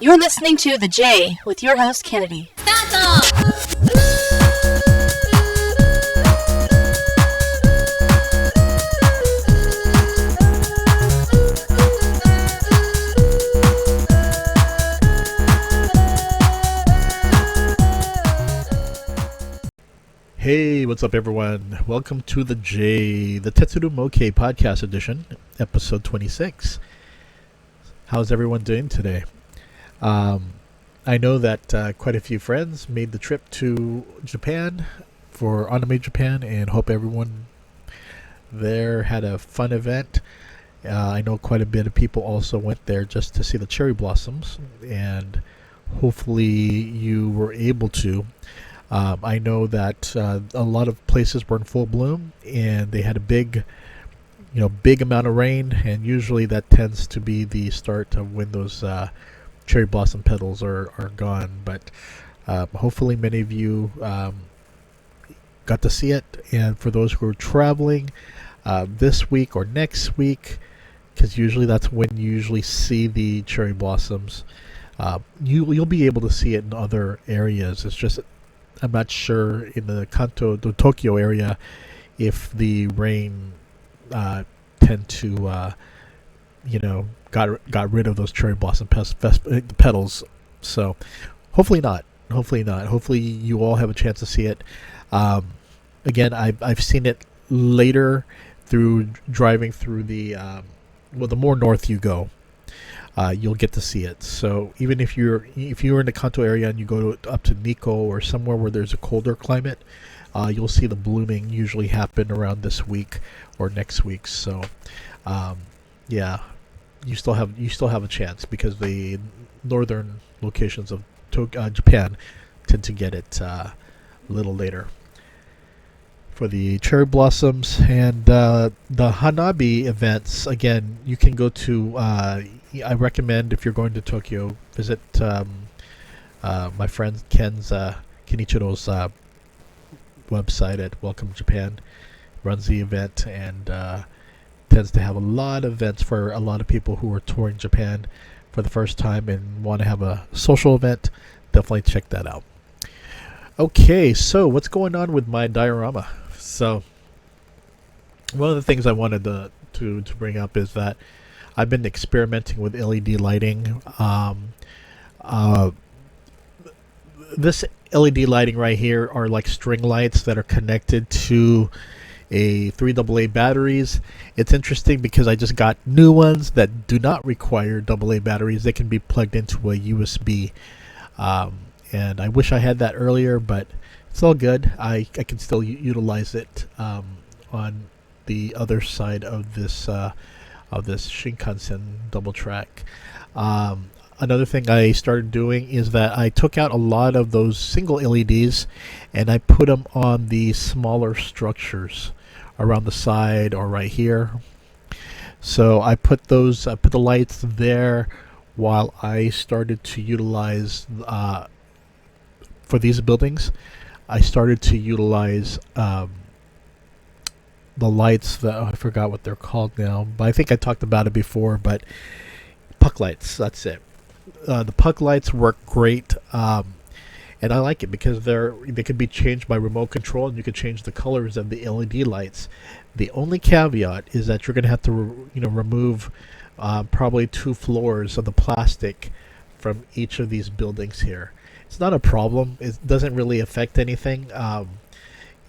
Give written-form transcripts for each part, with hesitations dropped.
You're listening to The J with your host, Kennedy. Hey, what's up, everyone? Welcome to The J, the Tetsudo Mokei podcast edition, episode 26. How's everyone doing today? I know that quite a few friends made the trip to Japan for Anime Japan, and hope everyone there had a fun event. I know quite a bit of people also went there just to see the cherry blossoms, and hopefully you were able to. I know that a lot of places were in full bloom, and they had a big amount of rain, and usually that tends to be the start of when those cherry blossom petals are gone. But hopefully many of you got to see it, and for those who are traveling this week or next week, because usually that's when you usually see the cherry blossoms, you'll be able to see it in other areas. It's just I'm not sure in the Tokyo area if the rain tend to got rid of those cherry blossom petals. So hopefully not. Hopefully you all have a chance to see it. Again, I've seen it later through driving through the more north you go, you'll get to see it. So even if you're in the Kanto area and you go up to Nikko or somewhere where there's a colder climate, you'll see the blooming usually happen around this week or next week. So yeah, you still have a chance, because the northern locations of Japan tend to get it a little later for the cherry blossoms. And the Hanabi events, again, you can go to I recommend, if you're going to Tokyo, visit my friend Kenichiro's website at Welcome Japan. Runs the event, and tends to have a lot of events for a lot of people who are touring Japan for the first time and want to have a social event. Definitely check that out. Okay, so what's going on with my diorama? So one of the things I wanted to bring up is that I've been experimenting with LED lighting. This LED lighting right here are like string lights that are connected to a 3 AA batteries. It's interesting because I just got new ones that do not require AA batteries. They can be plugged into a USB. And I wish I had that earlier, but it's all good. I can still utilize it on the other side of this Shinkansen double track. Another thing I started doing is that I took out a lot of those single LEDs and I put them on the smaller structures around the side or right here. So I put the lights there while I started to utilize for these buildings. I started to utilize the lights that I forgot what they're called now, but I think I talked about it before. But puck lights, that's it. The puck lights work great, and I like it because they could be changed by remote control, and you could change the colors of the LED lights. The only caveat is that you're going to have to remove probably 2 floors of the plastic from each of these buildings here. It's not a problem. It doesn't really affect anything.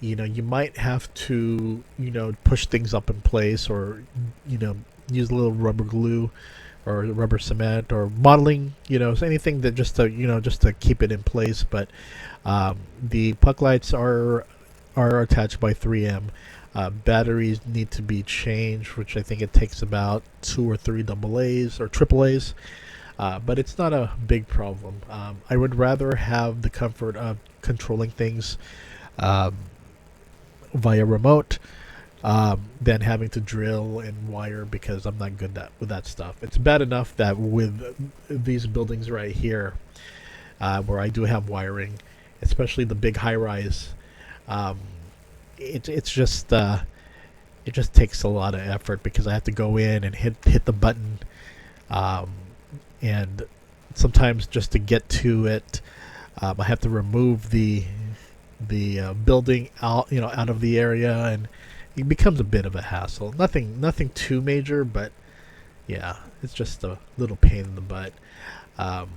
You might have to push things up in place, or use a little rubber glue or rubber cement or modeling, anything that just to keep it in place. But the puck lights are attached by 3M. Batteries need to be changed, which I think it takes about 2 or 3 AA's or AAA's. But it's not a big problem. I would rather have the comfort of controlling things via remote than having to drill and wire, because I'm not good with that stuff. It's bad enough that with these buildings right here, where I do have wiring, especially the big high-rise, it just takes a lot of effort, because I have to go in and hit the button and sometimes just to get to it, I have to remove the building out of the area, and it becomes a bit of a hassle. Nothing too major, but yeah, it's just a little pain in the butt. Um,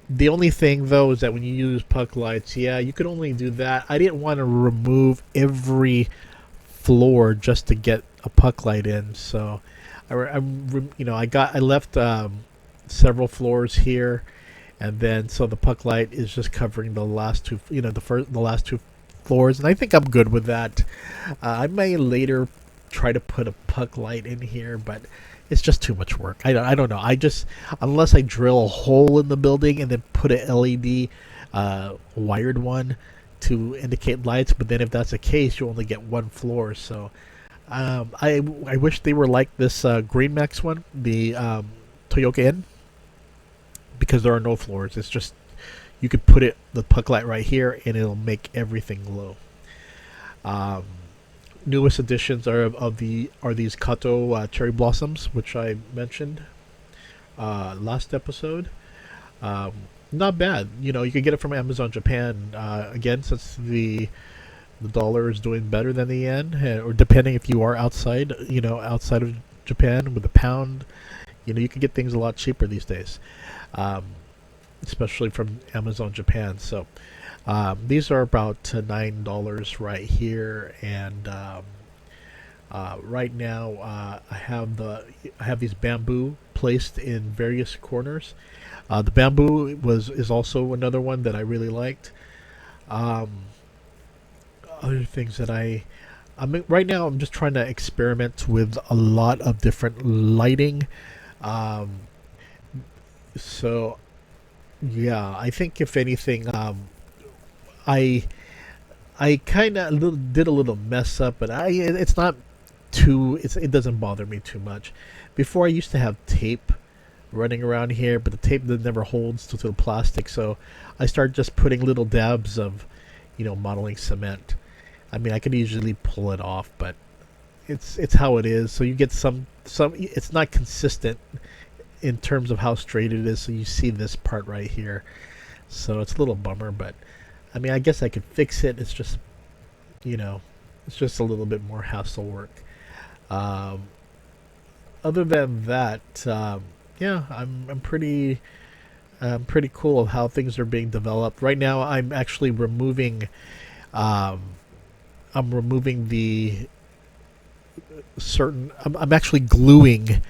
the only thing though is that when you use puck lights, yeah, you could only do that. I didn't want to remove every floor just to get a puck light in, so I left several floors here, and then so the puck light is just covering the last two, the last two floors, and I think I'm good with that. I may later try to put a puck light in here, but it's just too much work. I don't know. I just, unless I drill a hole in the building and then put a LED wired one to indicate lights, but then if that's the case, you only get one floor. So I wish they were like this Green Max one, the Toyoka Inn, because there are no floors. It's just, you could put the puck light right here and it'll make everything glow. Newest additions are these Kato cherry blossoms, which I mentioned last episode. Not bad. You could get it from Amazon Japan. Again, since the dollar is doing better than the yen, or depending if you are outside of Japan with the pound, you can get things a lot cheaper these days, especially from Amazon Japan. So these are about $9 right here, and right now I have these bamboo placed in various corners. The bamboo is also another one that I really liked. Other things that right now I'm just trying to experiment with a lot of different lighting. So yeah, I think if anything, I kind of did a little mess up, but it's not it doesn't bother me too much. Before, I used to have tape running around here, but the tape that never holds to the plastic, so I started just putting little dabs of modeling cement. I mean, I could easily pull it off, but it's how it is. So you get some it's not consistent in terms of how straight it is. So you see this part right here, so it's a little bummer, but I mean, I guess I could fix it. It's just it's just a little bit more hassle work. Other than that, yeah, I'm pretty cool of how things are being developed right now. I'm actually removing the certain. I'm actually gluing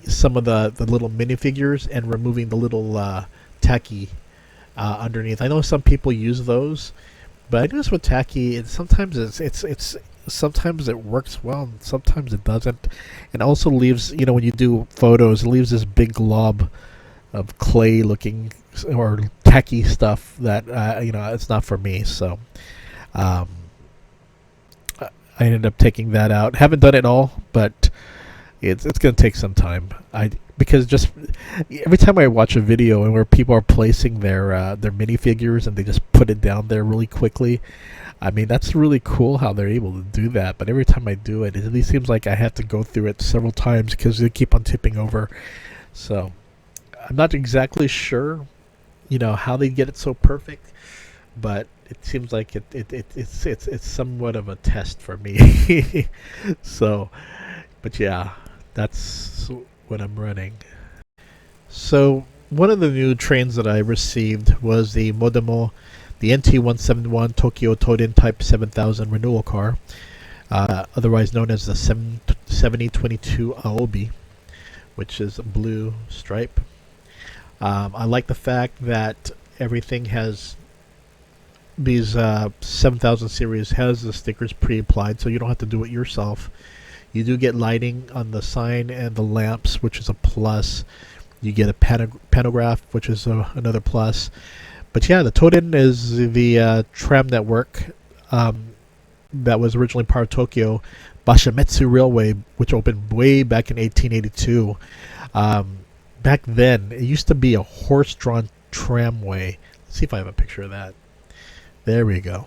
some of the little minifigures and removing the little tacky underneath. I know some people use those, but I notice with tacky, sometimes sometimes it works well, and sometimes it doesn't. It also leaves, when you do photos, it leaves this big glob of clay looking or tacky stuff that it's not for me. So I ended up taking that out. Haven't done it all, but it's going to take some time. Because just every time I watch a video and where people are placing their minifigures and they just put it down there really quickly, I mean, that's really cool how they're able to do that. But every time I do it, it seems like I have to go through it several times because they keep on tipping over. So I'm not exactly sure, how they get it so perfect, but it seems like it's somewhat of a test for me. So, but yeah, that's what I'm running. So one of the new trains that I received was the Modemo, the NT171 Tokyo Toden Type 7000 renewal car, otherwise known as the 7022 Aobi, which is a blue stripe. I like the fact that everything has these 7000 series has the stickers pre-applied, so you don't have to do it yourself. You do get lighting on the sign and the lamps, which is a plus. You get a pantograph, which is another plus. But yeah, the Toden is the tram network that was originally part of Tokyo Bashimetsu Railway, which opened way back in 1882. Back then, it used to be a horse-drawn tramway. Let's see if I have a picture of that. There we go.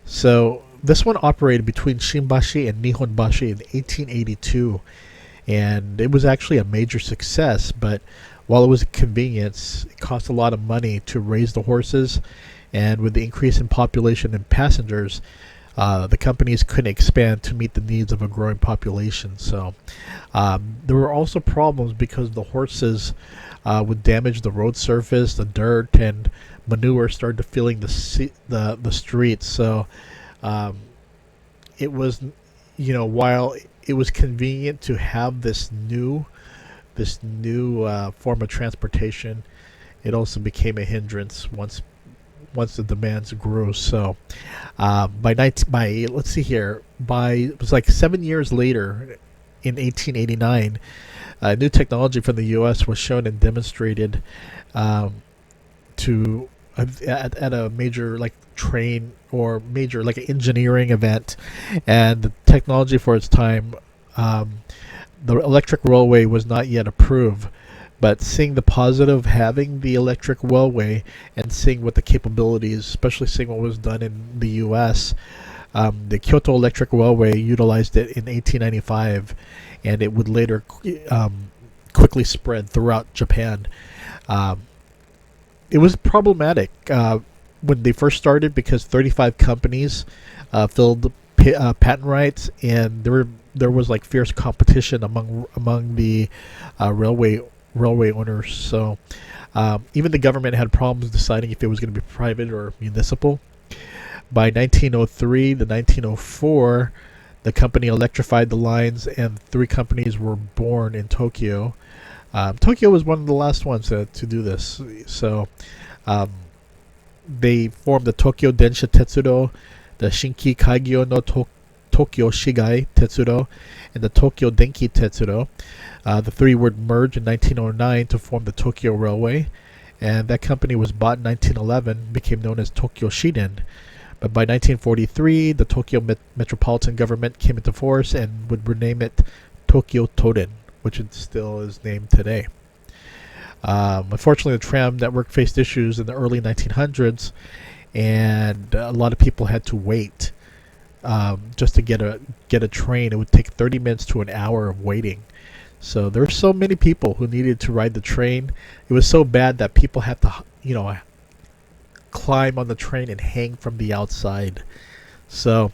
So this one operated between Shinbashi and Nihonbashi in 1882, and it was actually a major success. But while it was a convenience, it cost a lot of money to raise the horses, and with the increase in population and passengers, the companies couldn't expand to meet the needs of a growing population. So there were also problems because the horses would damage the road surface, the dirt, and manure started filling the streets. So it was, while it was convenient to have this new form of transportation, it also became a hindrance once the demands grew. So let's see here, it was like 7 years later, in 1889, new technology from the U.S. was shown and demonstrated to at a major like train or major like engineering event, and the technology for its time. The electric railway was not yet approved, but seeing the positive having the electric railway and seeing what the capabilities, especially seeing what was done in the U.S., the Kyoto Electric Railway utilized it in 1895, and it would later quickly spread throughout Japan. It was problematic when they first started because 35 companies filled patent rights, and there was like fierce competition among the railway owners. So even the government had problems deciding if it was going to be private or municipal. By 1903 to 1904, the company electrified the lines, and 3 companies were born in Tokyo. Tokyo was one of the last ones to do this. So they formed the Tokyo Densha Tetsudo, the Shinki Kaigyo no Tokyo Shigai Tetsudo, and the Tokyo Denki Tetsudo. The 3 would merge in 1909 to form the Tokyo Railway, and that company was bought in 1911, became known as Tokyo Shiden. But by 1943, the Tokyo metropolitan government came into force and would rename it Tokyo Toden, which it still is named today. Unfortunately, the tram network faced issues in the early 1900s, and a lot of people had to wait just to get a train. It would take 30 minutes to an hour of waiting. So there were so many people who needed to ride the train. It was so bad that people had to, climb on the train and hang from the outside. So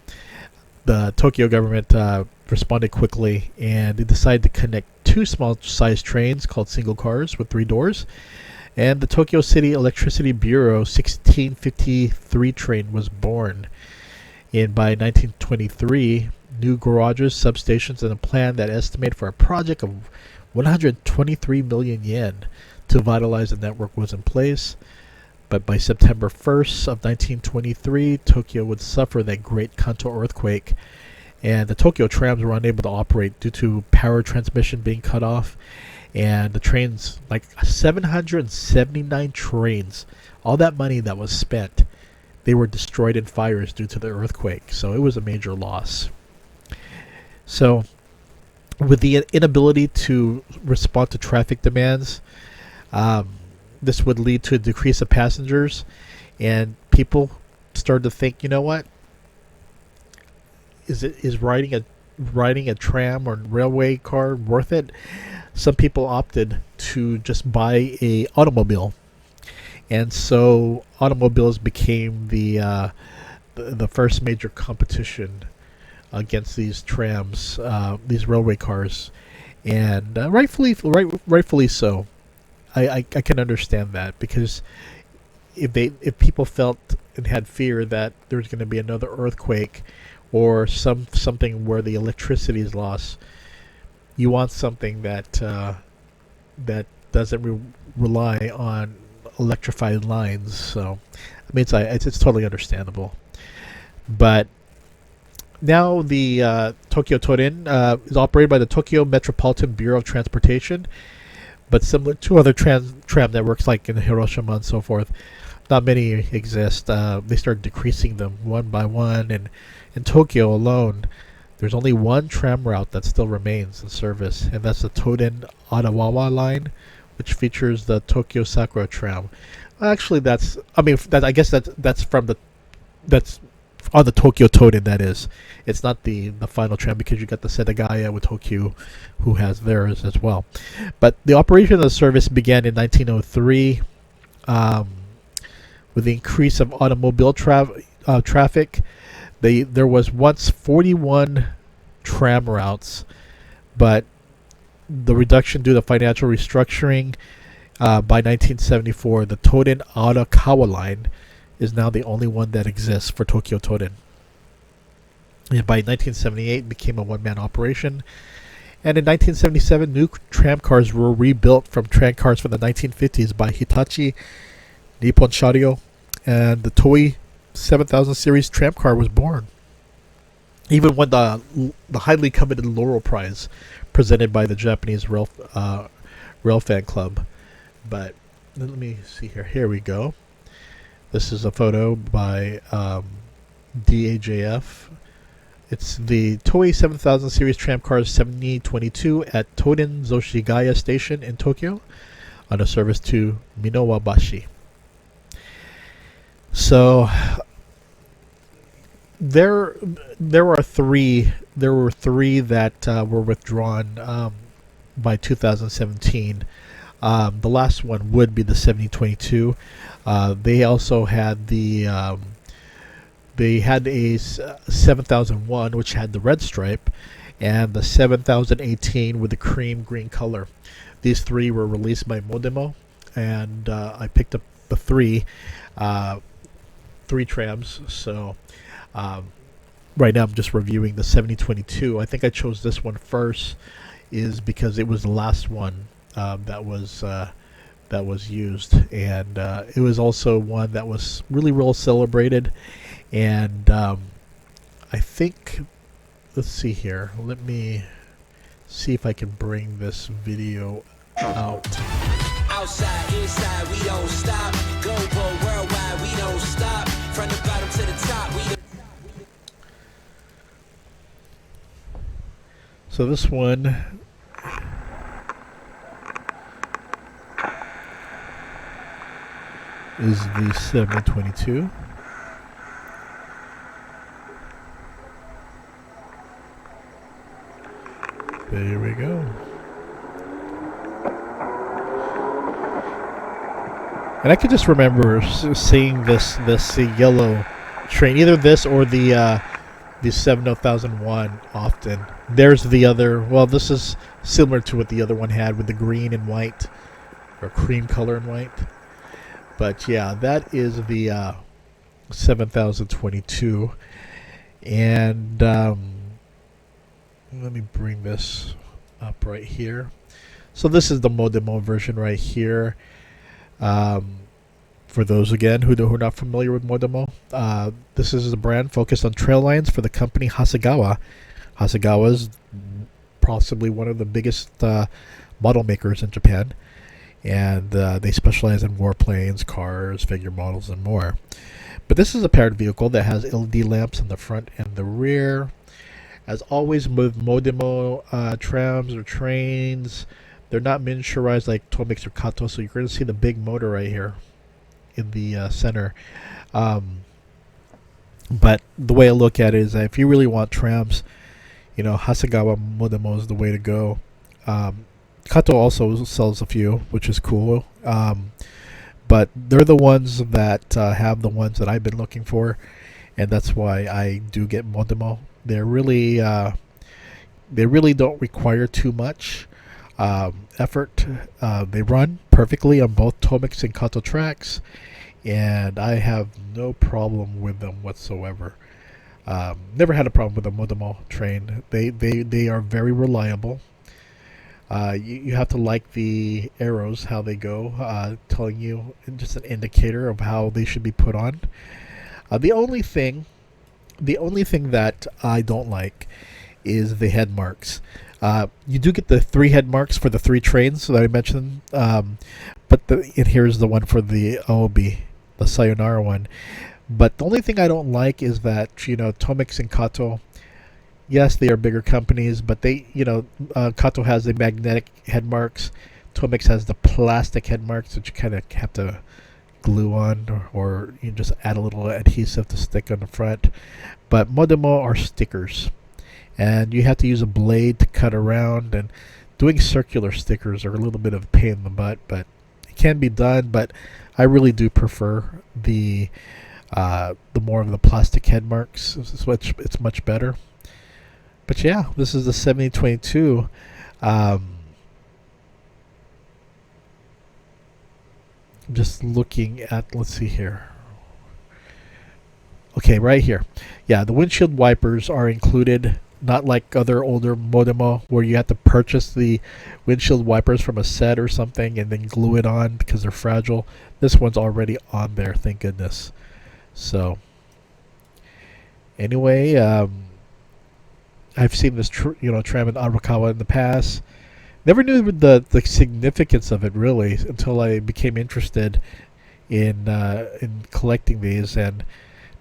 the Tokyo government responded quickly, and they decided to connect 2 small-sized trains called single cars with 3 doors. And the Tokyo City Electricity Bureau 1653 train was born. And by 1923, new garages, substations, and a plan that estimated for a project of 123 million yen to vitalize the network was in place. But by September 1st of 1923, Tokyo would suffer that great Kanto earthquake, and the Tokyo trams were unable to operate due to power transmission being cut off, and the trains, like 779 trains, all that money that was spent, they were destroyed in fires due to the earthquake. So it was a major loss. So with the inability to respond to traffic demands, this would lead to a decrease of passengers, and people started to think, you know what? Is riding a tram or railway car worth it? Some people opted to just buy a automobile, and so automobiles became the first major competition against these trams, these railway cars, and rightfully so. I can understand that, because if people felt and had fear that there's going to be another earthquake or something where the electricity is lost, you want something that doesn't rely on electrified lines. So I mean, it's totally understandable. But now the Tokyo Toden is operated by the Tokyo Metropolitan Bureau of Transportation, but similar to other tram networks like in Hiroshima and so forth, not many exist. They started decreasing them one by one, and in Tokyo alone, there's only one tram route that still remains in service, and that's the Toden Adawawa line, which features the Tokyo Sakura tram. Actually, I guess that's On the Tokyo Toden, that is. It's not the final tram, because you got the Setagaya with Tokyo, who has theirs as well. But the operation of the service began in 1903, with the increase of automobile traffic. There was once 41 tram routes, but the reduction due to financial restructuring, by 1974, the Toden Arakawa line is now the only one that exists for Tokyo Toden. And by 1978, it became a one-man operation. And in 1977, new tram cars were rebuilt from tram cars from the 1950s by Hitachi, Nippon Sharyo, and the Toei 7000 series tram car was born. Even won the highly coveted Laurel Prize presented by the Japanese Rail Fan Club. But let me see here. Here we go. This is a photo by DAJF. It's the Toei 7000 series tram cars 7022 at Toden Zoshigaya Station in Tokyo on a service to Minowabashi. So there were three that were withdrawn by 2017. The last one would be the 7022. They also had they had a 7001 which had the red stripe, and the 7018 with the cream green color. These three were released by Modemo, and I picked up the three trams. So right now I'm just reviewing the 7022. I think I chose this one first is because it was the last one that was used, and it was also one that was really well celebrated. And I think, let's see here, let me see if I can bring this video out. Outside, inside, we don't stop. Global, worldwide, we don't stop. From the bottom to the top, we don't. So this one is the 7022. There we go. And I could just remember seeing this yellow train, either this or the 7001 often. There's the other. Well, this is similar to what the other one had with the green and white, or cream color and white. But yeah, that is the 7022. And let me bring this up right here. So this is the Modemo version right here. For those, again, who are not familiar with Modemo, this is a brand focused on trail lines for the company Hasegawa. Hasegawa is possibly one of the biggest model makers in Japan. And they specialize in warplanes, cars, figure models, and more. But this is a paired vehicle that has LED lamps in the front and the rear. As always with Modemo trams or trains, they're not miniaturized like Tomix or Kato, so you're going to see the big motor right here in the center. But the way I look at it is that if you really want trams, Hasegawa Modemo is the way to go. Kato also sells a few, which is cool. But they're the ones that have the ones that I've been looking for, and that's why I do get Modemo. They really don't require too much effort. They run perfectly on both Tomix and Kato tracks, and I have no problem with them whatsoever. Never had a problem with a Modemo train. They are very reliable. You have to like the arrows, how they go, telling you just an indicator of how they should be put on. The only thing that I don't like is the head marks. You do get the 3 head marks for the 3 trains that I mentioned, but and here's the one for the Aobi, the Sayonara one. But the only thing I don't like is that Tomix and Kato, yes, they are bigger companies, but they Kato has the magnetic head marks, Tomix has the plastic head marks, which you kind of have to glue on, or you can just add a little adhesive to stick on the front. But modemo are stickers, and you have to use a blade to cut around, and doing circular stickers are a little bit of a pain in the butt, but it can be done. But I really do prefer the more of the plastic head marks. It's much better. But yeah, this is the 7022. Just looking at, let's see here. Okay, right here. Yeah, the windshield wipers are included, not like other older Modemo where you have to purchase the windshield wipers from a set or something and then glue it on because they're fragile. This one's already on there, thank goodness. So, anyway, I've seen this tram in Arakawa in the past. Never knew the significance of it really until I became interested in collecting these, and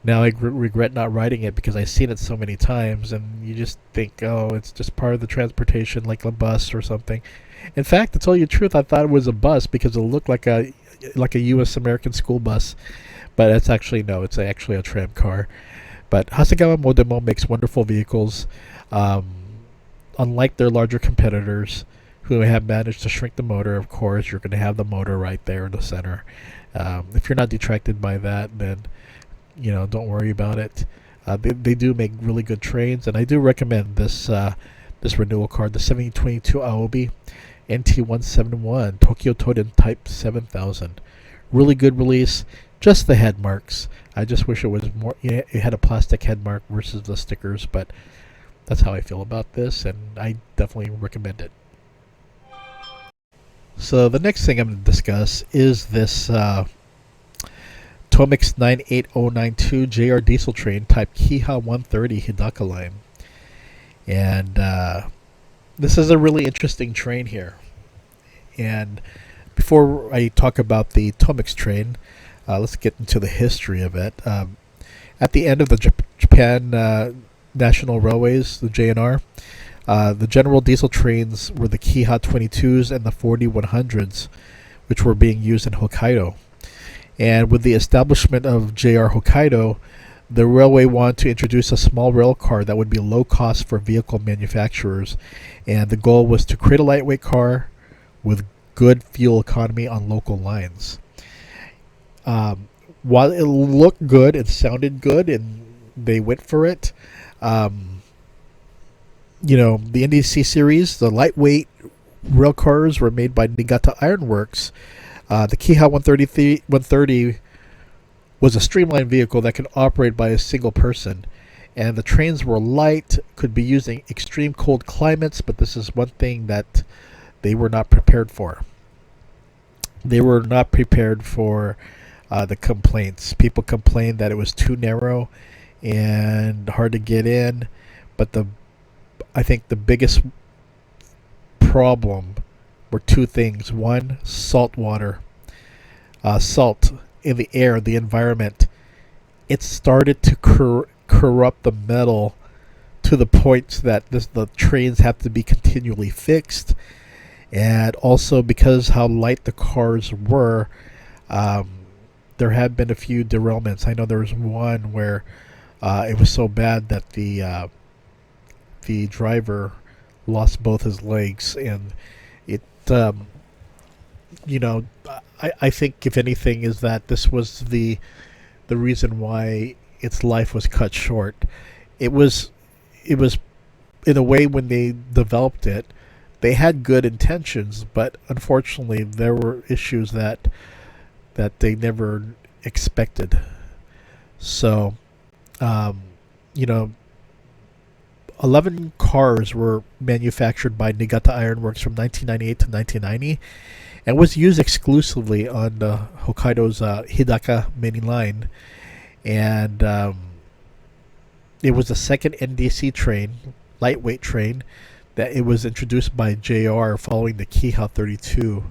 now I regret not riding it because I've seen it so many times, and you just think, oh, it's just part of the transportation, like a bus or something. In fact, to tell you the truth, I thought it was a bus because it looked like a U.S. American school bus, but it's actually it's actually a tram car. But Hasegawa Modemo makes wonderful vehicles, unlike their larger competitors, who have managed to shrink the motor. Of course, you're going to have the motor right there in the center. If you're not detracted by that, then don't worry about it. They do make really good trains, and I do recommend this renewal card, the 7022 Aobi NT171 Tokyo Toden Type 7000. Really good release. Just the head marks. I just wish it was more. It had a plastic head mark versus the stickers, but that's how I feel about this, and I definitely recommend it. So the next thing I'm going to discuss is this Tomix 98092 JR diesel train type Kiha 130 Hidaka line. And this is a really interesting train here. And before I talk about the Tomix train, let's get into the history of it. At the end of the Japan National Railways, the JNR, the general diesel trains were the Kiha 22s and the 4100s, which were being used in Hokkaido. And with the establishment of JR Hokkaido, the railway wanted to introduce a small rail car that would be low cost for vehicle manufacturers. And the goal was to create a lightweight car with good fuel economy on local lines. While it looked good, it sounded good, and they went for it. The NDC series, the lightweight rail cars were made by Niigata Iron Works. The Kiha 130 was a streamlined vehicle that could operate by a single person. And the trains were light, could be used in extreme cold climates, but this is one thing that they were not prepared for. They were not prepared for the complaints. People complained that it was too narrow and hard to get in, but I think the biggest problem were two things. One, salt water. Salt in the air, the environment. It started to corrupt the metal to the point that the trains have to be continually fixed. And also because how light the cars were, there have been a few derailments. I know there was one where it was so bad that the driver lost both his legs, and it I think if anything is that this was the reason why its life was cut short. It was in a way, when they developed it, they had good intentions, but unfortunately there were issues that they never expected. So 11 cars were manufactured by Niigata Iron Works from 1998 to 1990 and was used exclusively on Hokkaido's Hidaka main line. And it was the second NDC train, lightweight train, that it was introduced by JR following the Kiha 32.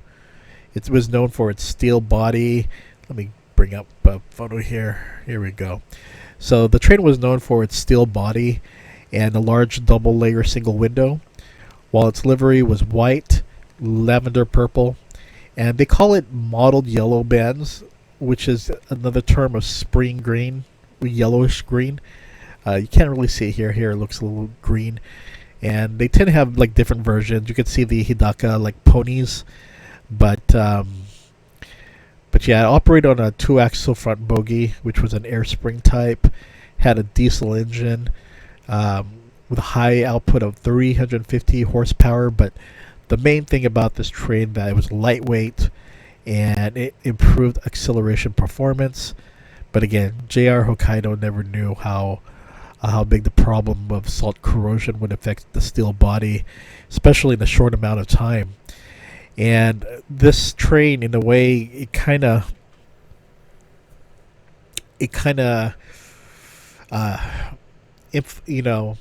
It was known for its steel body. Let me bring up a photo here. Here we go. So the train was known for its steel body and a large double-layer single window, while its livery was white, lavender purple, and they call it mottled yellow bands. which is another term of spring green, yellowish green. You can't really see it here. Here it looks a little green. And they tend to have like different versions. You can see the Hidaka like ponies, but yeah, it operated on a 2-axle front bogie, which was an air spring type. Had a diesel engine with a high output of 350 horsepower. But the main thing about this train that it was lightweight and it improved acceleration performance. But again, JR Hokkaido never knew how big the problem of salt corrosion would affect the steel body, especially in a short amount of time. And this train, in a way, it kind of if you know,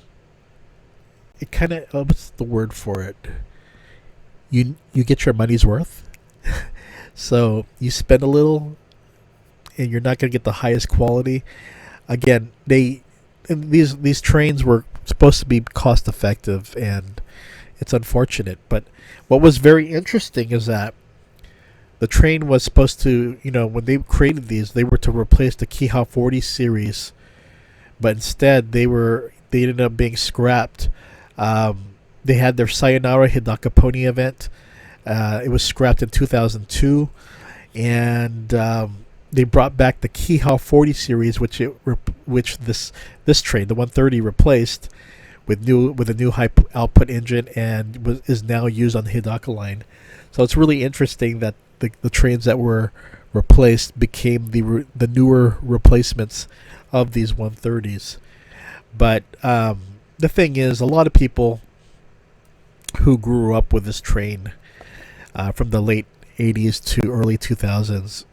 it kind of what's the word for it? You get your money's worth. So you spend a little, and you're not going to get the highest quality. Again, these trains were supposed to be cost effective, and it's unfortunate. But what was very interesting is that the train was supposed to, when they created these, they were to replace the Kiha 40 series, but instead they ended up being scrapped. They had their Sayonara Hidaka Pony event. It was scrapped in 2002, and they brought back the Kiha 40 series, which this train, the 130, replaced with a new high output engine, and is now used on the Hidaka line. So it's really interesting that the trains that were replaced became the newer replacements of these 130s. But the thing is, a lot of people who grew up with this train from the late 80s to early 2000s,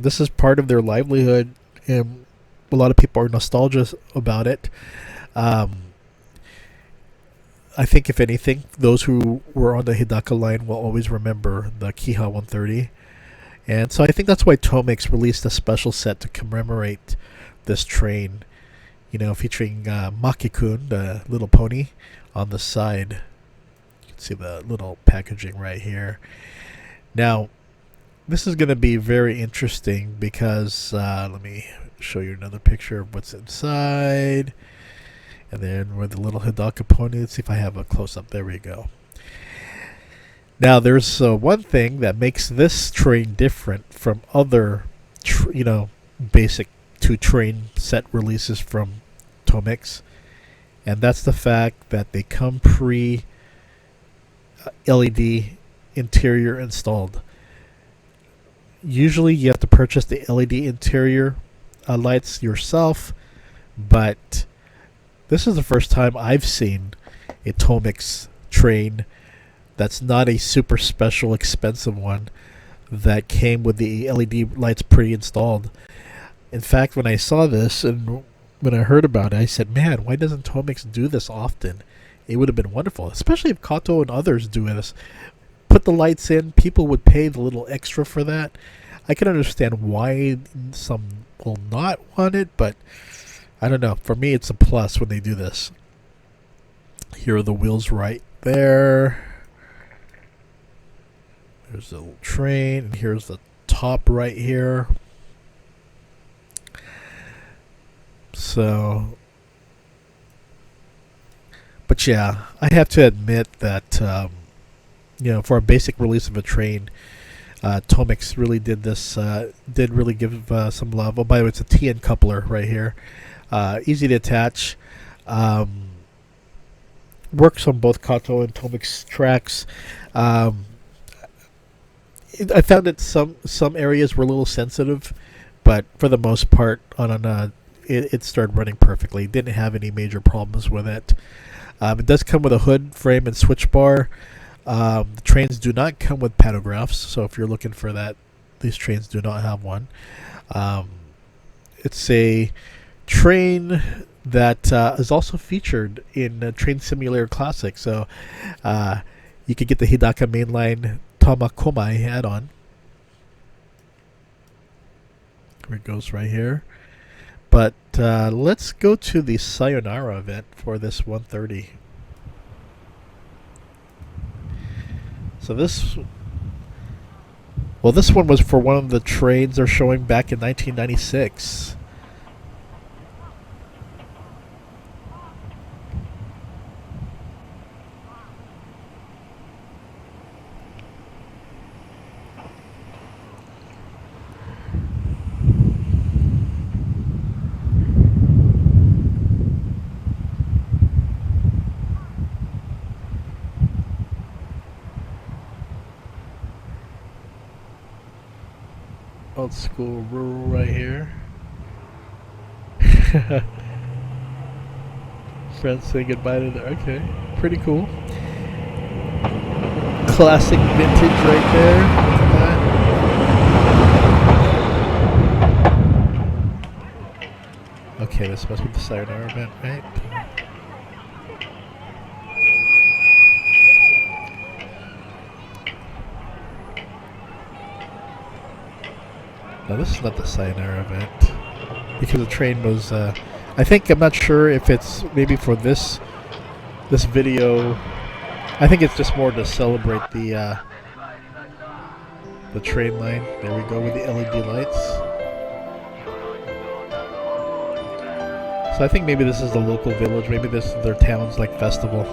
this is part of their livelihood, and a lot of people are nostalgic about it. I think, if anything, those who were on the Hidaka line will always remember the Kiha 130. And so I think that's why Tomix released a special set to commemorate this train, featuring Maki-kun, the little pony, on the side. You can see the little packaging right here. Now, this is going to be very interesting because let me show you another picture of what's inside. And then with the little Hidaka pony, let's see if I have a close-up. There we go. Now, there's one thing that makes this train different from other, basic 2-train set releases from Tomix. And that's the fact that they come pre-LED interior installed. Usually you have to purchase the LED interior lights yourself, but this is the first time I've seen a Tomix train that's not a super special expensive one that came with the LED lights pre-installed. In fact, when I saw this and when I heard about it, I said, man, why doesn't Tomix do this often? It would have been wonderful, especially if Kato and others do this. Put the lights in, people would pay the little extra for that. I can understand why some will not want it, but I don't know. For me, it's a plus when they do this. Here are the wheels right there. There's the little train, and here's the top right here. So, but yeah, I have to admit that, for a basic release of a train, Tomix really did this, did really give some love. Oh, by the way, it's a TN coupler right here. Easy to attach. Works on both Kato and Tomix tracks. I found that some areas were a little sensitive, but for the most part, it started running perfectly. Didn't have any major problems with it. It does come with a hood, frame, and switch bar. The trains do not come with pantographs, so if you're looking for that, these trains do not have one. It's a train that is also featured in Train Simulator Classic, so you could get the Hidaka Mainline Tamakomai add-on. There it goes right here. But let's go to the Sayonara event for this 130. So this Well, this one was for one of the trains they're showing back in 1996. Old school rural right here. Friends say goodbye to the. Okay, pretty cool. Classic vintage right there. Look at that. Okay, this must be the Sayonara event, right? No, this is not the Sayonara event. Because the train was, I think, I'm not sure if it's maybe for this video. I think it's just more to celebrate the train line. There we go with the LED lights. So I think maybe this is the local village. Maybe this is their town's like festival.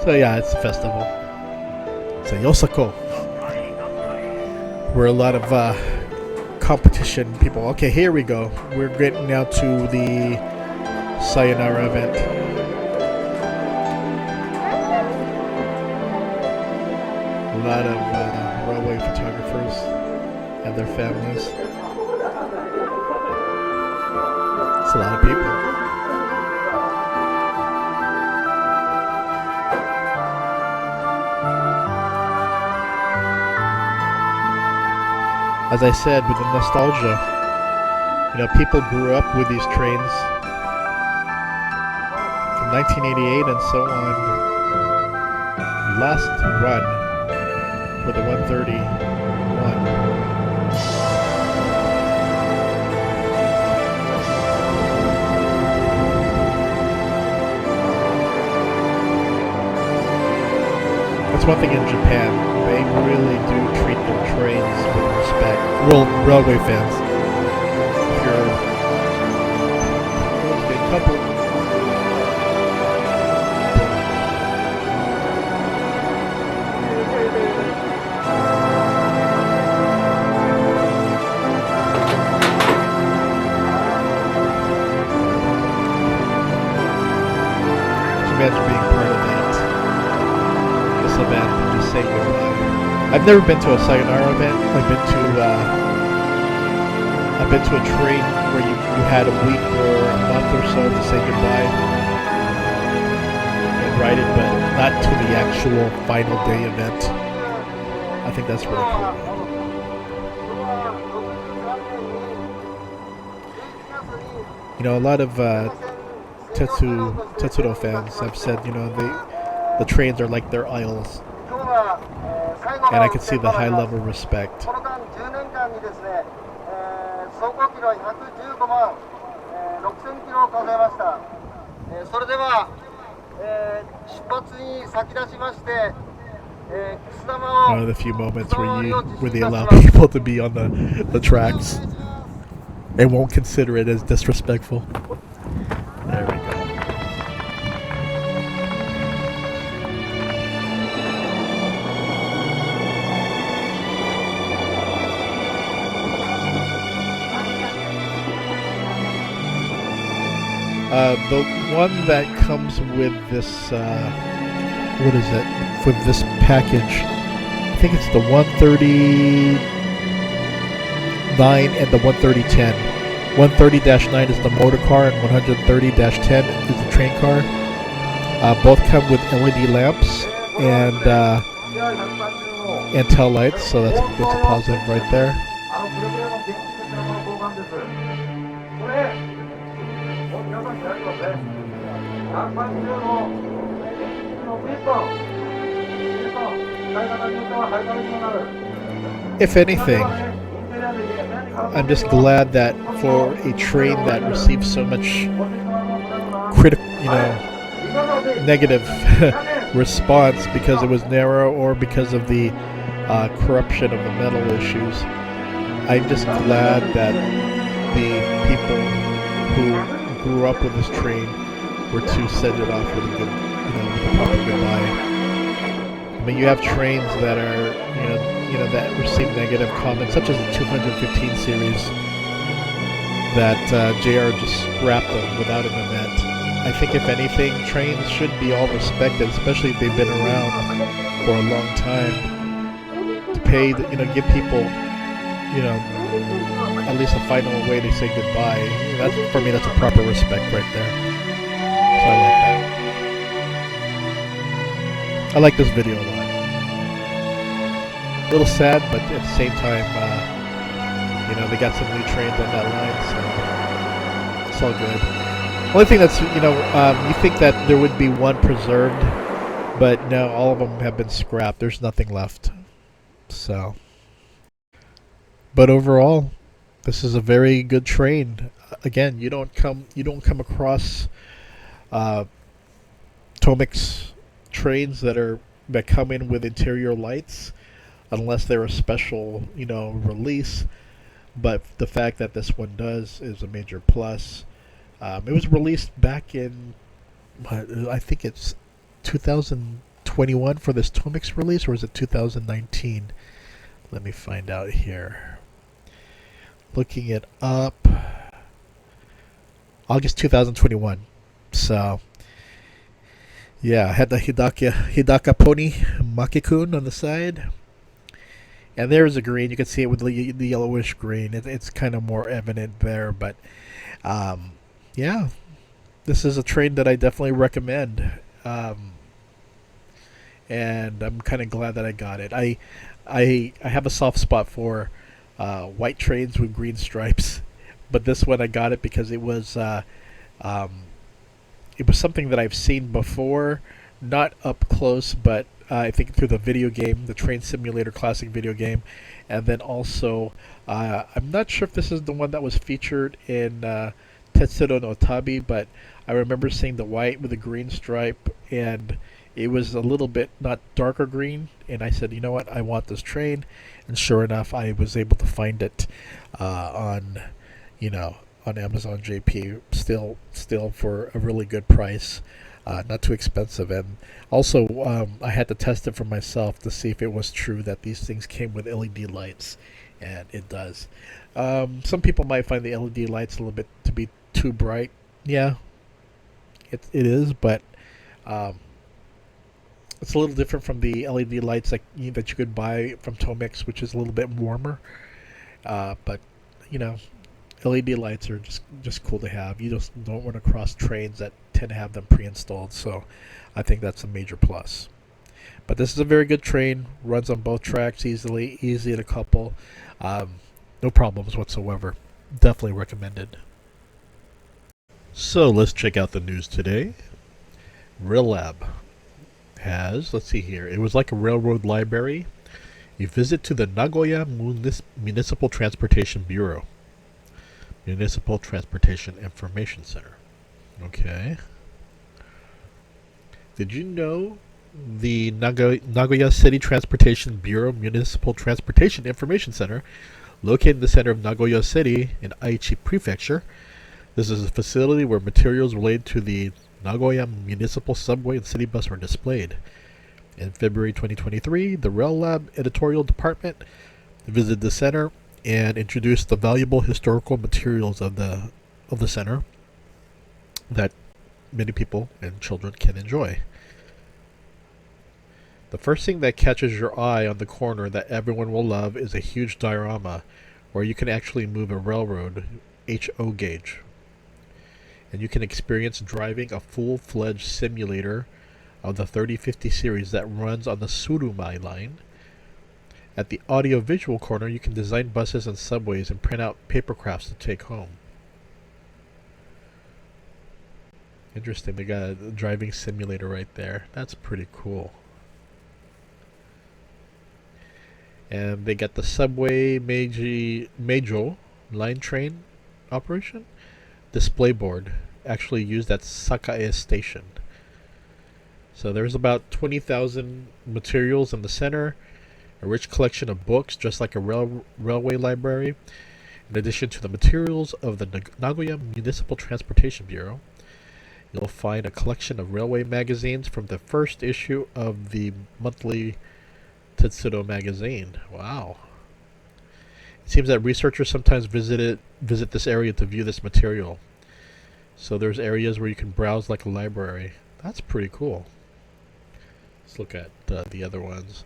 So yeah, it's a festival. It's a Yosako, where a lot of competition people. Okay, here we go. We're getting now to the Sayonara event. A lot of railway photographers and their families. It's a lot of people. As I said, with the nostalgia, people grew up with these trains from 1988 and so on. Last run for the 131. That's one thing in Japan. They really do treat their trains with respect. Railway fans. If you're a couple. Just imagine being part of this event and just saying goodbye. I've never been to a Sayonara event. I've been to a train where you had a week or a month or so to say goodbye and ride it, but not to the actual final day event. I think that's really cool. A lot of Tetsudo fans have said, the trains are like their idols. And I can see the high level of respect. One of the few moments where they allow people to be on the tracks and won't consider it as disrespectful. There we go. The one that comes with this, what is it, for this package, I think it's the 130-9 and the 130-10. 130-9 is the motor car and 130-10 is the train car. Both come with LED lamps and tail lights, so that's a positive right there. If anything, I'm just glad that for a train that receives so much critical, negative response because it was narrow or because of the corruption of the metal issues. I'm just glad that the people who grew up with this train were to send it off with a good, with a proper goodbye. I mean, you have trains that are, that receive negative comments, such as the 215 series, that JR just scrapped them without an event. I think, if anything, trains should be all respected, especially if they've been around for a long time. To pay, give people, at least a final way to say goodbye. That's, for me, that's a proper respect right there. So I like that. I like this video a lot. A little sad, but at the same time, they got some new trains on that line, so it's all good. Only thing that's, you think that there would be one preserved, but no, all of them have been scrapped. There's nothing left. So, but overall, this is a very good train. Again, you don't come across Tomix trains that come in with interior lights unless they're a special, release. But the fact that this one does is a major plus. It was released back in, I think it's 2021 for this Tomix release, or is it 2019? Let me find out here. Looking it up, August 2021. So, yeah, I had the Hidaka Pony Makikun on the side. And there's a green. You can see it with the yellowish green. It's kind of more evident there. But, yeah, this is a train that I definitely recommend. And I'm kind of glad that I got it. I have a soft spot for white trains with green stripes. But this one I got it because it was something that I've seen before. Not up close, but I think through the video game, the Train Simulator Classic video game. And then also, I'm not sure if this is the one that was featured in Tetsudo no Tabi, but I remember seeing the white with the green stripe, and it was a little bit not darker green. And I said, you know what, I want this train. And sure enough, I was able to find it on Amazon JP, still for a really good price. Not too expensive, and also I had to test it for myself to see if it was true that these things came with LED lights, and it does. Some people might find the LED lights a little bit to be too bright. Yeah, it is, but it's a little different from the LED lights that you could buy from Tomix, which is a little bit warmer. But LED lights are just cool to have. You just don't run across trains that tend to have them pre-installed, so I think that's a major plus. But this is a very good train. Runs on both tracks easy to couple. No problems whatsoever. Definitely recommended. So let's check out the news today. Rail Lab has, let's see here, it was like a railroad library. A visit to the Nagoya Municipal Transportation Bureau. Municipal Transportation Information Center. Okay. Did you know the Nagoya City Transportation Bureau Municipal Transportation Information Center, located in the center of Nagoya City in Aichi Prefecture? This is a facility where materials related to the Nagoya Municipal Subway and City Bus were displayed. In February 2023, the Rail Lab editorial department visited the center and introduced the valuable historical materials of the center that many people and children can enjoy. The first thing that catches your eye on the corner that everyone will love is a huge diorama where you can actually move a railroad HO gauge. And you can experience driving a full-fledged simulator of the 3050 series that runs on the Surumai line. At the audio-visual corner, you can design buses and subways and print out paper crafts to take home. Interesting, they got a driving simulator right there. That's pretty cool. And they got the subway Meiji Meijo line train operation display board actually used at Sakae Station. So there's about 20,000 materials in the center, a rich collection of books, just like a railway library. In addition to the materials of the Nagoya Municipal Transportation Bureau, you'll find a collection of railway magazines from the first issue of the monthly Tetsudo magazine. Wow. It seems that researchers sometimes visit this area to view this material. So there's areas where you can browse like a library. That's pretty cool. Let's look at the other ones.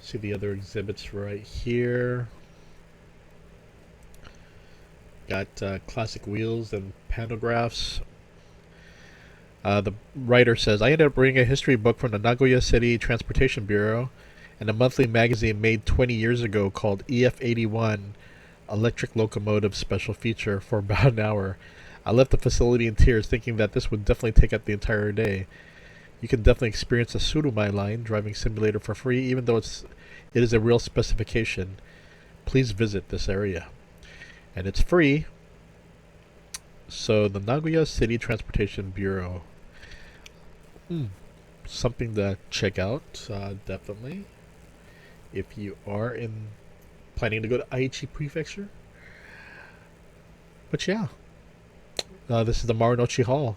See the other exhibits right here. Got classic wheels and pantographs. The writer says, I ended up reading a history book from the Nagoya City Transportation Bureau and a monthly magazine made 20 years ago called EF81 Electric Locomotive Special Feature for about an hour. I left the facility in tears thinking that this would definitely take up the entire day. You can definitely experience the Surumai line driving simulator for free, even though it is a real specification. Please visit this area. And it's free. So the Nagoya City Transportation Bureau. Something to check out, definitely. If you are planning to go to Aichi Prefecture. But yeah. This is the Marunouchi Hall.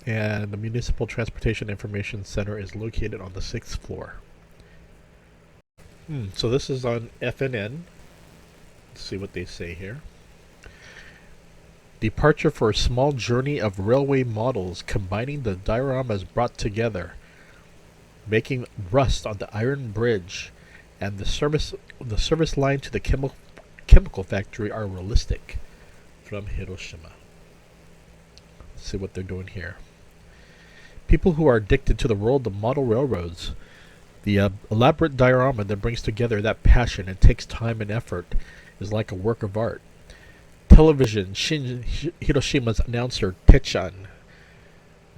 And the Municipal Transportation Information Center is located on the 6th floor. So this is on FNN. Let's see what they say here. Departure for a small journey of railway models combining the dioramas brought together, making rust on the iron bridge and the service line to the chemical factory are realistic. From Hiroshima. Let's see what they're doing here. People who are addicted to the world of model railroads. The elaborate diorama that brings together that passion and takes time and effort is like a work of art. Television, Hiroshima's announcer Techan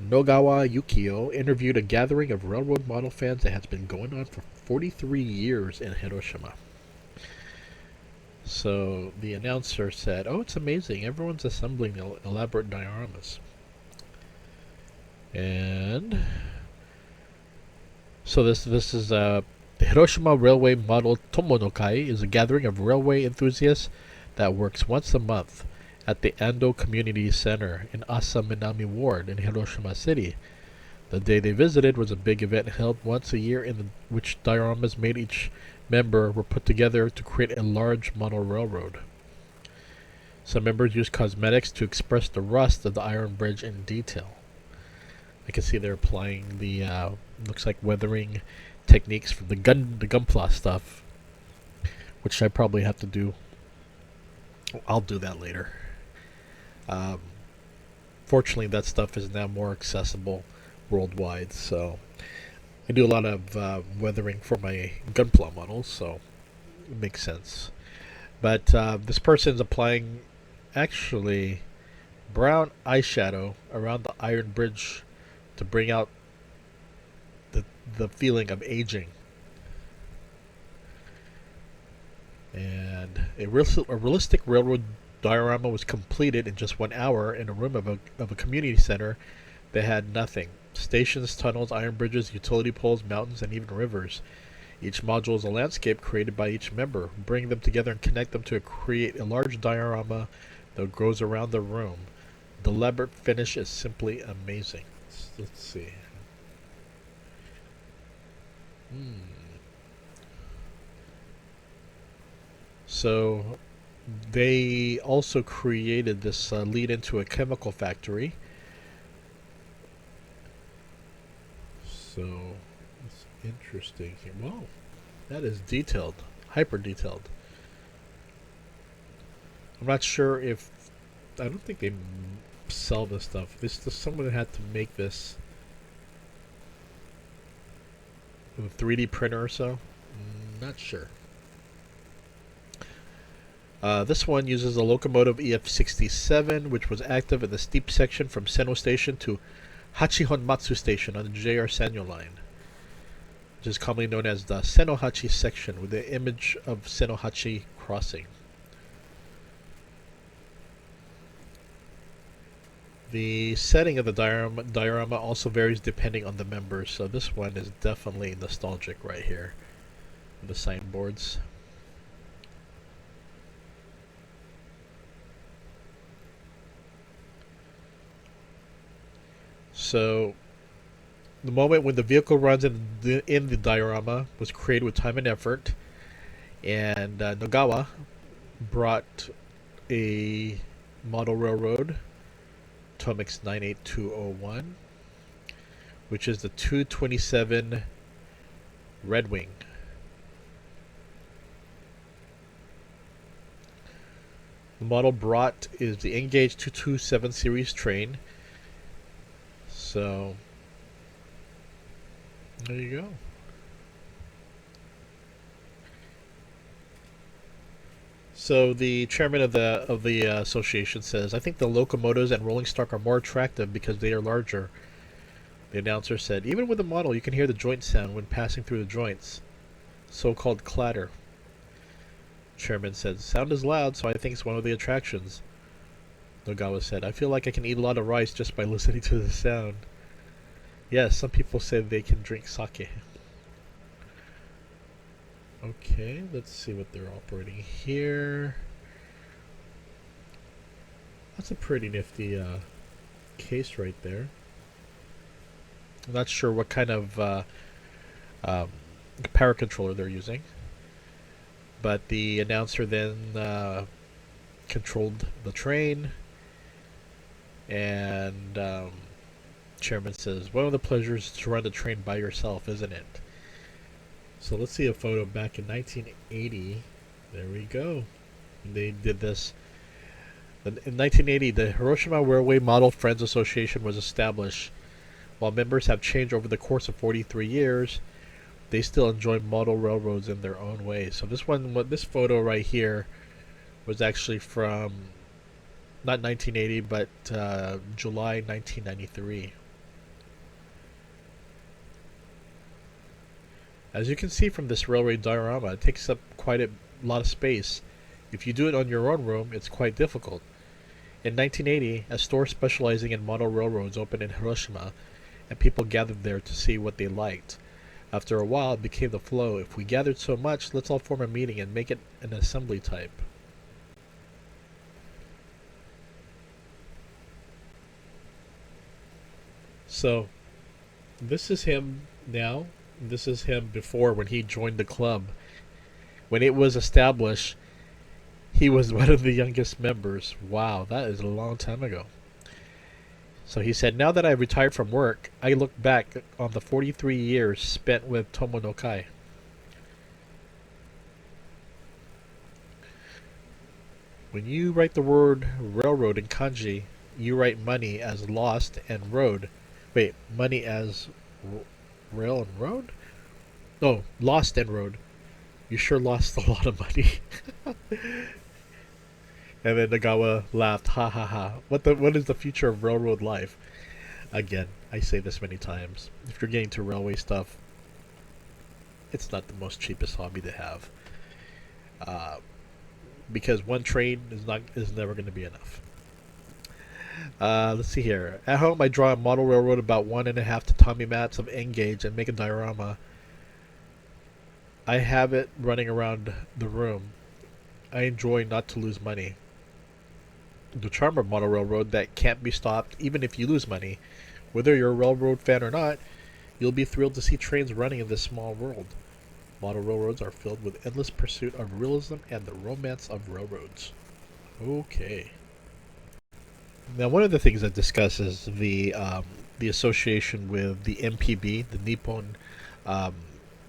Nogawa Yukio interviewed a gathering of railroad model fans that has been going on for 43 years in Hiroshima. So the announcer said, "Oh, it's amazing. Everyone's assembling elaborate dioramas." And so this is the Hiroshima Railway Model Tomonokai is a gathering of railway enthusiasts that works once a month at the Ando Community Center in Asa Minami Ward in Hiroshima City. The day they visited was a big event held once a year in which dioramas made each member were put together to create a large model railroad. Some members used cosmetics to express the rust of the iron bridge in detail. I can see they're applying the looks like weathering techniques for the gunpla stuff, which I probably have to do. I'll do that later. Fortunately, that stuff is now more accessible worldwide, so I do a lot of weathering for my gunpla models, so it makes sense. But this person's applying actually brown eyeshadow around the iron bridge to bring out the feeling of aging. And a realistic railroad diorama was completed in just 1 hour in a room of a community center that had nothing. Stations, tunnels, iron bridges, utility poles, mountains, and even rivers. Each module is a landscape created by each member. Bring them together and connect them to create a large diorama that grows around the room. The elaborate finish is simply amazing. Let's see. So they also created this lead into a chemical factory. So it's interesting here. Wow, that is detailed, hyper detailed. I'm not sure if I don't think they sell this stuff. Someone had to make this with a 3D printer or so. Not sure. This one uses a locomotive EF67, which was active in the steep section from Seno Station to Hachihonmatsu Station on the JR Sanyo line, which is commonly known as the Senohachi section, with the image of Senohachi crossing. The setting of the diorama also varies depending on the members, so this one is definitely nostalgic right here. The signboards. So, the moment when the vehicle runs in the diorama was created with time and effort, and Nogawa brought a model railroad, Tomix 98201, which is the 227 Red Wing. The model brought is the Engage 227 series train. So there you go. So the chairman of the association says, "I think the locomotives and rolling stock are more attractive because they are larger." The announcer said, "Even with the model, you can hear the joint sound when passing through the joints, so-called clatter." Chairman said, "Sound is loud, so I think it's one of the attractions." Nogawa said, "I feel like I can eat a lot of rice just by listening to the sound." Yes, some people say they can drink sake. Okay, let's see what they're operating here. That's a pretty nifty case right there. I'm not sure what kind of power controller they're using. But the announcer then controlled the train, and chairman says, "One of the pleasures is to run the train by yourself, isn't it?" So let's see a photo back in 1980. There we go. They did this. In 1980, the Hiroshima Railway Model Friends Association was established. While members have changed over the course of 43 years, they still enjoy model railroads in their own way. So this photo right here was actually from not 1980, but July 1993. As you can see from this railway diorama, it takes up quite a lot of space. If you do it on your own room, it's quite difficult. In 1980, a store specializing in model railroads opened in Hiroshima, and people gathered there to see what they liked. After a while, it became the flow. If we gathered so much, let's all form a meeting and make it an assembly type. So, this is him now. This is him before when he joined the club. When it was established, he was one of the youngest members. Wow, that is a long time ago. So he said, "Now that I've retired from work, I look back on the 43 years spent with Tetsudo Mokei. When you write the word railroad in kanji, you write money as lost and road. Wait, money as rail and road? No, lost and road. You sure lost a lot of money." And then Nagawa laughed, "Ha ha ha. What is the future of railroad life?" Again, I say this many times. If you're getting to railway stuff, it's not the most cheapest hobby to have. Because one train is never going to be enough. Let's see here. At home, I draw a model railroad about 1.5 tatami mats of N-gauge and make a diorama. I have it running around the room. I enjoy not to lose money. The charm of model railroad that can't be stopped even if you lose money. Whether you're a railroad fan or not, you'll be thrilled to see trains running in this small world. Model railroads are filled with endless pursuit of realism and the romance of railroads. Okay. Now, one of the things I discuss is the association with the NPB, the Nippon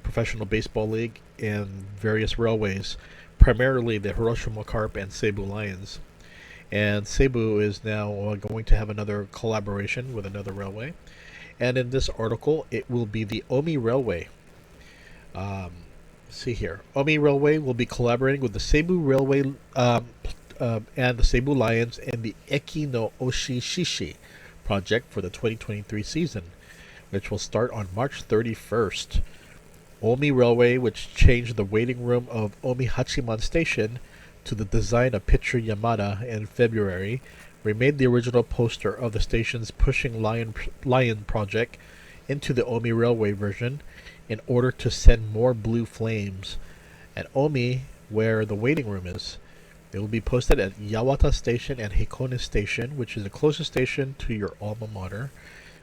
Professional Baseball League, and various railways, primarily the Hiroshima Carp and Seibu Lions. And Seibu is now going to have another collaboration with another railway. And in this article, it will be the Omi Railway. See here. Omi Railway will be collaborating with the Seibu Railway and the Seibu Lions in the Eki no Oshi Shishi project for the 2023 season, which will start on March 31st. Omi Railway, which changed the waiting room of Omi Hachiman Station to the design of Picture Yamada in February, remade the original poster of the station's Pushing Lion project into the Omi Railway version in order to send more blue flames at Omi, where the waiting room is. It will be posted at Yawata Station and Hikone Station, which is the closest station to your alma mater.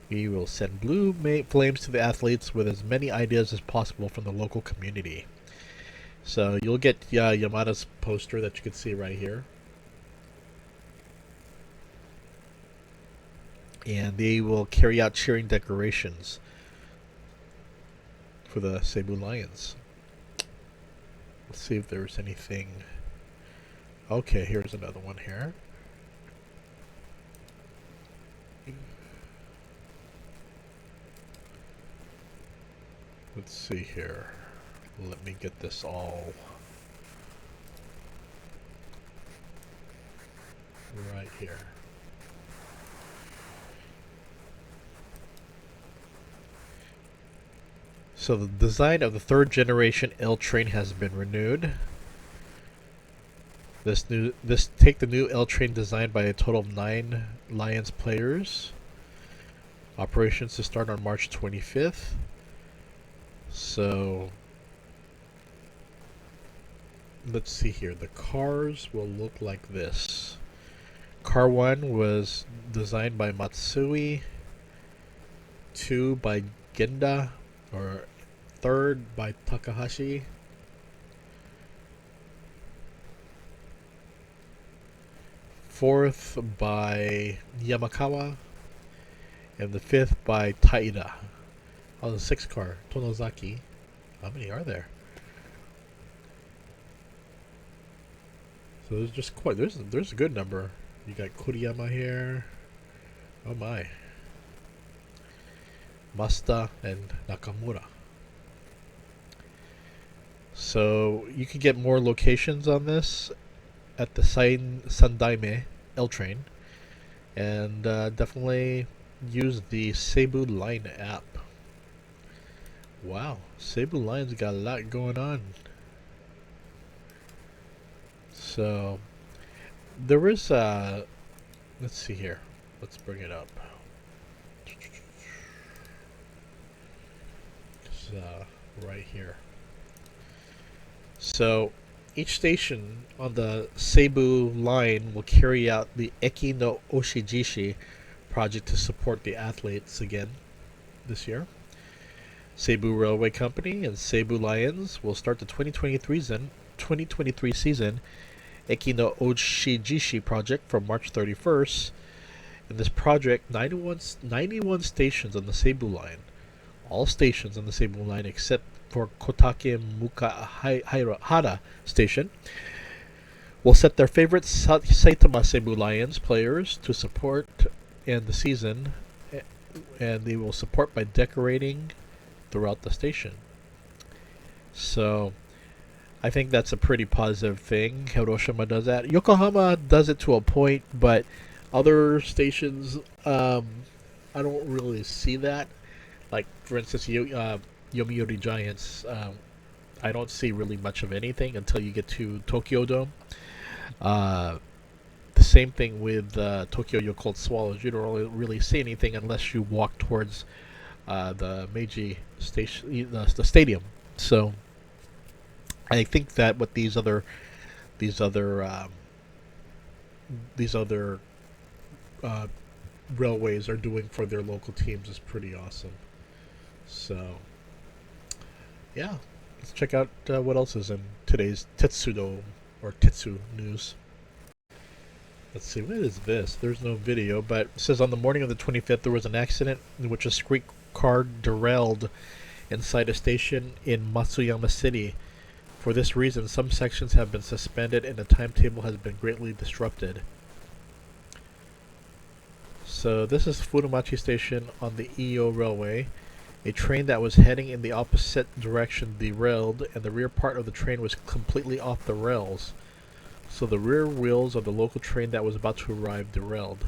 We will send blue flames to the athletes with as many ideas as possible from the local community. So you'll get Yamada's poster that you can see right here. And they will carry out cheering decorations for the Cebu Lions. Let's see if there's anything. Okay, here's another one here. Let's see here. Let me get this all right here. So the design of the third generation L train has been renewed. Take the new L train designed by a total of 9 Lions players. Operations to start on March 25th. So let's see here. The cars will look like this. Car 1 was designed by Matsui. 2 by Genda, or 3rd by Takahashi. 4th by Yamakawa, and the 5th by Taida. Oh, the 6th car, Tonozaki. How many are there? So there's just quite there's a good number. You got Kuriyama here. Oh my. Masta and Nakamura. So you can get more locations on this at the Sandaime L train, and definitely use the Cebu Line app. Wow, Cebu Line's got a lot going on. So there is let's see here. Let's bring it up. It's right here. So each station on the Cebu Line will carry out the Eki no Oshijishi project to support the athletes again this year. Cebu Railway Company and Cebu Lions will start the 2023 season Eki no Oshijishi project from March 31st. In this project, 91 stations on the Cebu Line, all stations on the Cebu Line except for Kotake Mukahara Station, will set their favorite Saitama Cebu Lions players to support in the season, and they will support by decorating throughout the station. So I think that's a pretty positive thing. Hiroshima does that. Yokohama does it to a point, but other stations, I don't really see that. Like, for instance, Yomiuri Giants, I don't see really much of anything until you get to Tokyo Dome. The same thing with Tokyo Yakult Swallows. You don't really see anything unless you walk towards the Meiji station, the stadium. So I think that what these other railways are doing for their local teams is pretty awesome. So yeah, let's check out what else is in today's Tetsudo or Tetsu news. Let's see, what is this? There's no video, but it says on the morning of the 25th there was an accident in which a street car derailed inside a station in Matsuyama City. For this reason, some sections have been suspended and the timetable has been greatly disrupted. So this is Furumachi Station on the Iyo Railway. A train that was heading in the opposite direction derailed, and the rear part of the train was completely off the rails. So the rear wheels of the local train that was about to arrive derailed.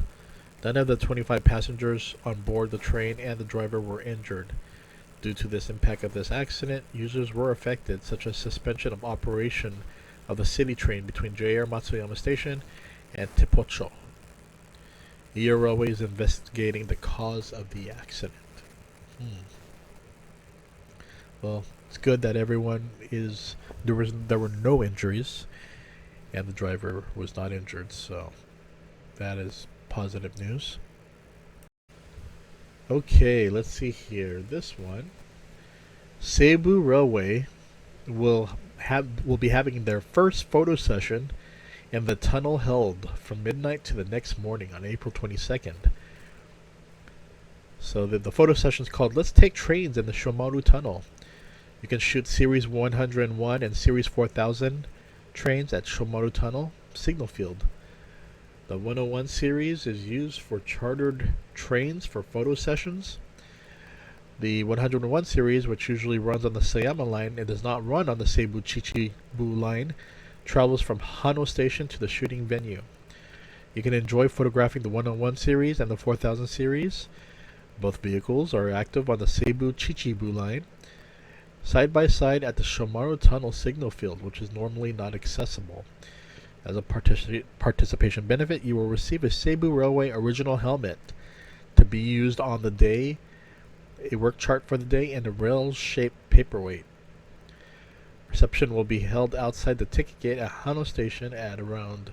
None of the 25 passengers on board the train and the driver were injured. Due to this impact of this accident, users were affected, such as suspension of operation of the city train between JR Matsuyama Station and Tepocho. Euro Railway is investigating the cause of the accident. Well, it's good that everyone is there were no injuries, and the driver was not injured. So that is positive news. Okay, let's see here. This one, Seibu Railway will be having their first photo session in the tunnel held from midnight to the next morning on April 22nd. So the photo session is called "Let's Take Trains in the Shomaru Tunnel." You can shoot Series 101 and Series 4000 trains at Shomaru Tunnel signal field. The 101 series is used for chartered trains for photo sessions. The 101 series, which usually runs on the Sayama line and does not run on the Seibu Chichibu line, travels from Hano Station to the shooting venue. You can enjoy photographing the 101 series and the 4000 series. Both vehicles are active on the Seibu Chichibu line, side by side at the Shomaru Tunnel signal field, which is normally not accessible. As a participation benefit, you will receive a Seibu Railway original helmet to be used on the day, a work chart for the day, and a rail-shaped paperweight. Reception will be held outside the ticket gate at Hano Station at around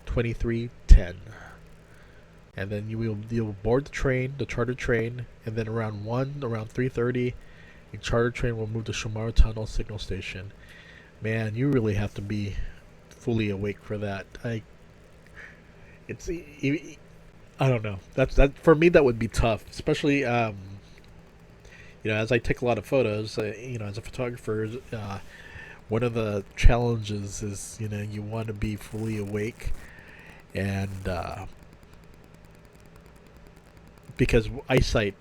23:10. And then you'll board the train, the chartered train, and then around 3:30, a chartered train will move to Shomaru Tunnel signal station. Man, you really have to be fully awake for that. I don't know. That for me that would be tough, especially as I take a lot of photos. As a photographer, one of the challenges is you want to be fully awake, and because eyesight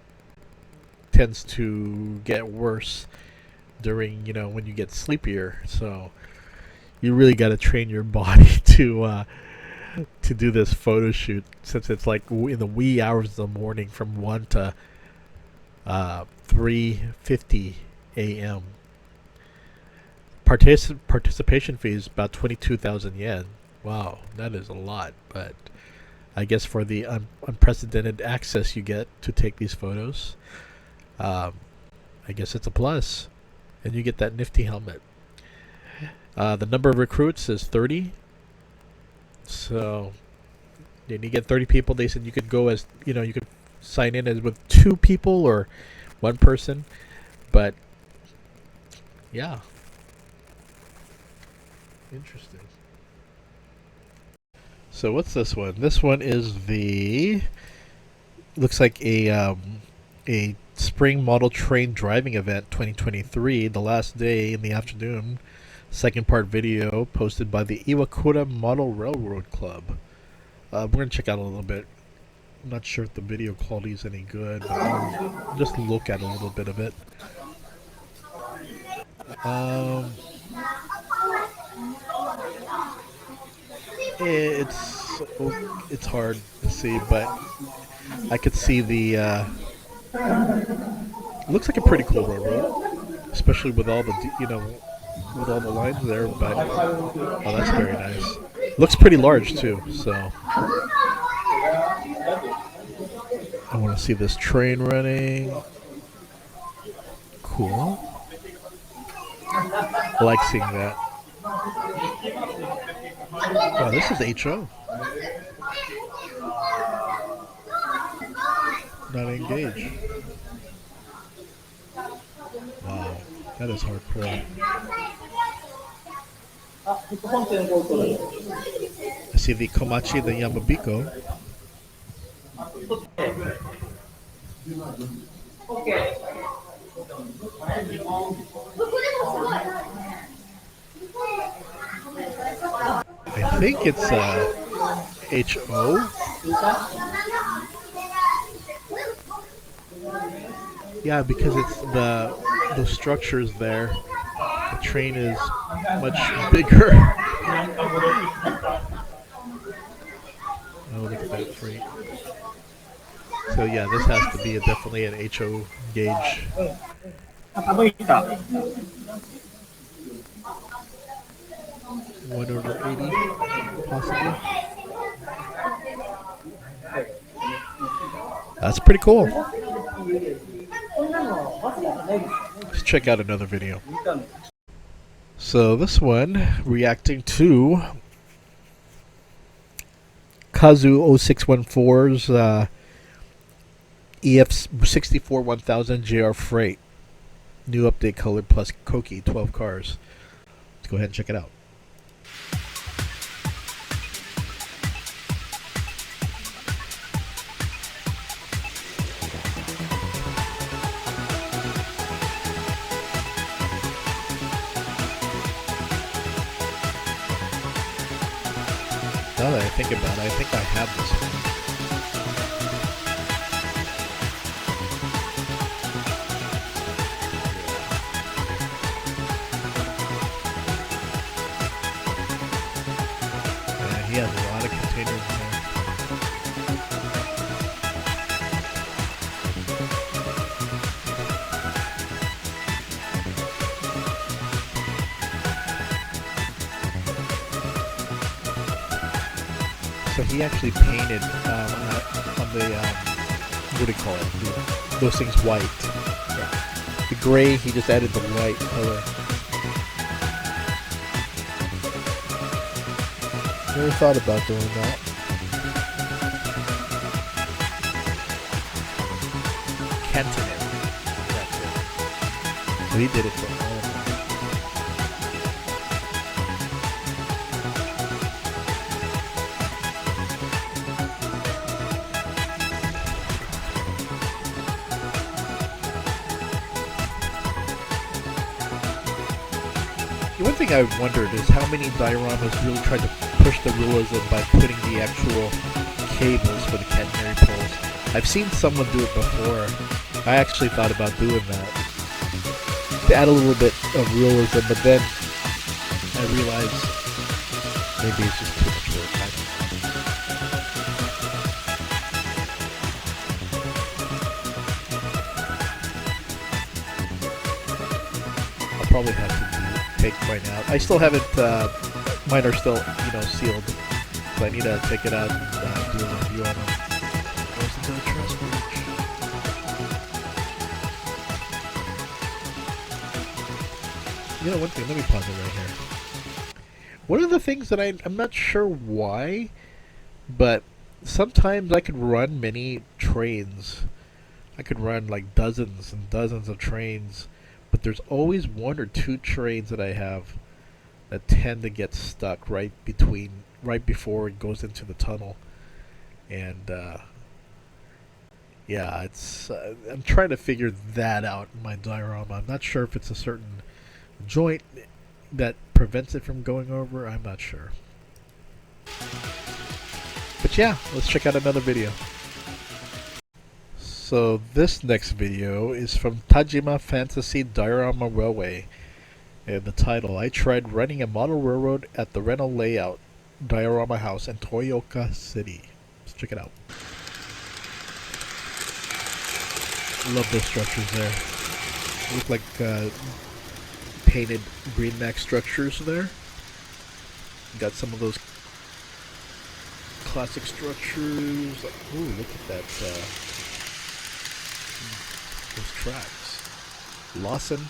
tends to get worse during when you get sleepier, so you really got to train your body to do this photo shoot, since it's like in the wee hours of the morning from 1 to 3:50 a.m. Participation fee is about 22,000 yen. Wow, that is a lot, but I guess for the unprecedented access you get to take these photos, I guess it's a plus, and you get that nifty helmet. The number of recruits is 30. So, and you get 30 people. They said you could go as, you could sign in as with 2 people or 1 person. But, yeah. Interesting. So what's this one? This one is looks like a spring model train driving event 2023, the last day in the afternoon. Second part video posted by the Iwakura Model Railroad Club. We're going to check out a little bit. I'm not sure if the video quality is any good, but I'll just look at a little bit of it. It's hard to see, but I could see the looks like a pretty cool railroad, especially with all the with all the lines there. But oh, that's very nice. Looks pretty large too. So I want to see this train running. Cool. I like seeing that. Oh, this is HO. Not engaged. Wow, that is hardcore. I see the Komachi, the Yamabiko. I think it's HO. Yeah, because it's the structures there. The train is much bigger. Oh, look at that freight. So yeah, this has to be definitely an HO gauge. 1/80, possibly. That's pretty cool. Let's check out another video. So this one, reacting to Kazu0614's EF64 1000 JR Freight. New update color plus Koki 12 cars. Let's go ahead and check it out. Now that I think about it, I think I have this one. Yeah, he has a lot of containers in there. So he actually painted on the what do you call it? Those things white. Yeah. The gray, he just added the white color. Never thought about doing that. Cantoning. That's it. So he did it for all of them. One thing I've wondered is how many dioramas really tried to push the realism by putting the actual cables for the catenary poles. I've seen someone do it before. I actually thought about doing that to add a little bit of realism, but then I realized maybe it's just too much work. I'll probably have to take mine out. I still haven't, mine are still, sealed. So I need to take it out and do a review on them. Where's the no truss bridge? One thing, let me pause it right here. One of the things that I'm not sure why, but sometimes I could run many trains. I could run like dozens and dozens of trains. But there's always one or two trains that I have that tend to get stuck right before it goes into the tunnel, and yeah, it's I'm trying to figure that out in my diorama. I'm not sure if it's a certain joint that prevents it from going over. I'm not sure, but yeah, let's check out another video. So this next video is from Tajima Fantasy Diorama Railway. And the title, I tried running a model railroad at the rental layout diorama house in Toyoka City. Let's check it out. Love those structures there. Look like painted green max structures there. Got some of those classic structures. Ooh, look at that. Those tracks. Lawson,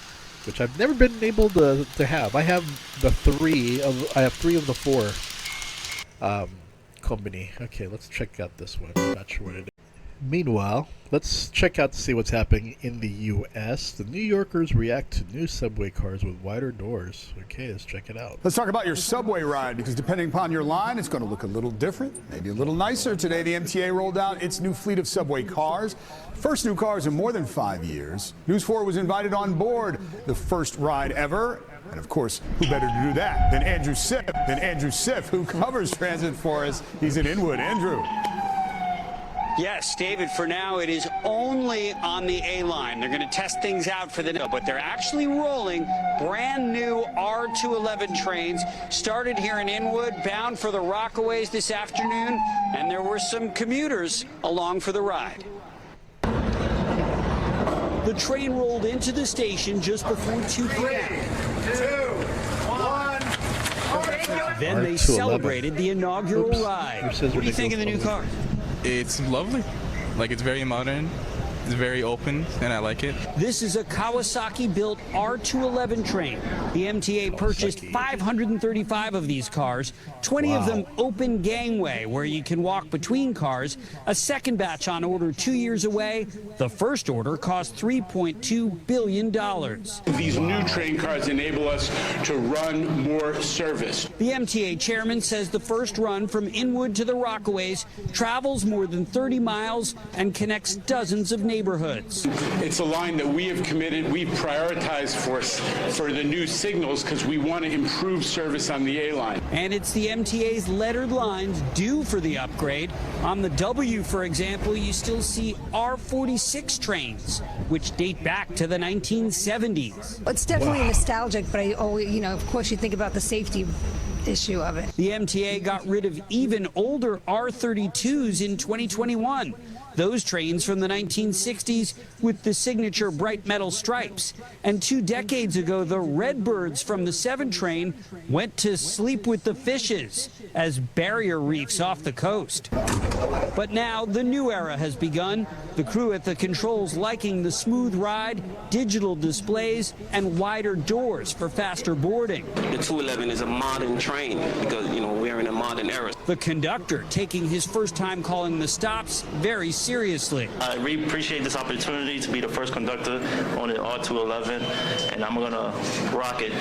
which I've never been able to have. I have three of the four company. Okay, let's check out this one. I'm not sure what it is. Meanwhile, let's check out to see what's happening in the U.S. The New Yorkers react to new subway cars with wider doors. Okay, let's check it out. Let's talk about your subway ride, because depending upon your line, it's going to look a little different, maybe a little nicer. Today, the MTA rolled out its new fleet of subway cars. First new cars in more than 5 years. News 4 was invited on board the first ride ever. And of course, who better to do that than Andrew Siff, who covers transit for us. He's in Inwood. Andrew. Yes, David, for now it is only on the A line. They're going to test things out for the no, but they're actually rolling brand new R211 trains, started here in Inwood, bound for the Rockaways this afternoon, and there were some commuters along for the ride. The train rolled into the station just before 2 p.m. 3, 2, 1. Then they celebrated the inaugural ride. What do you think of the new car? It's lovely. Like, it's very modern. It's very open, and I like it. This is a Kawasaki-built R211 train. The MTA purchased 535 of these cars, 20 of them open gangway, where you can walk between cars. A second batch on order 2 years away. The first order cost $3.2 billion. These new train cars enable us to run more service. The MTA chairman says the first run from Inwood to the Rockaways travels more than 30 miles and connects dozens of neighborhoods. It's a line that we have committed, we've prioritized for the new signals because we want to improve service on the A line. And it's the MTA's lettered lines due for the upgrade. On the W, for example, you still see R46 trains, which date back to the 1970s. It's definitely nostalgic, but I always, of course you think about the safety issue of it. The MTA got rid of even older R32s in 2021. Those trains from the 1960s with the signature bright metal stripes. And 2 decades ago, the Redbirds from the 7 train went to sleep with the fishes as barrier reefs off the coast. But now the new era has begun. The crew at the controls liking the smooth ride, digital displays, and wider doors for faster boarding. The 211 is a modern train because, we're in a modern era. The conductor taking his first time calling the stops very seriously. I really appreciate this opportunity to be the first conductor on the R211, and I'm going to rock it.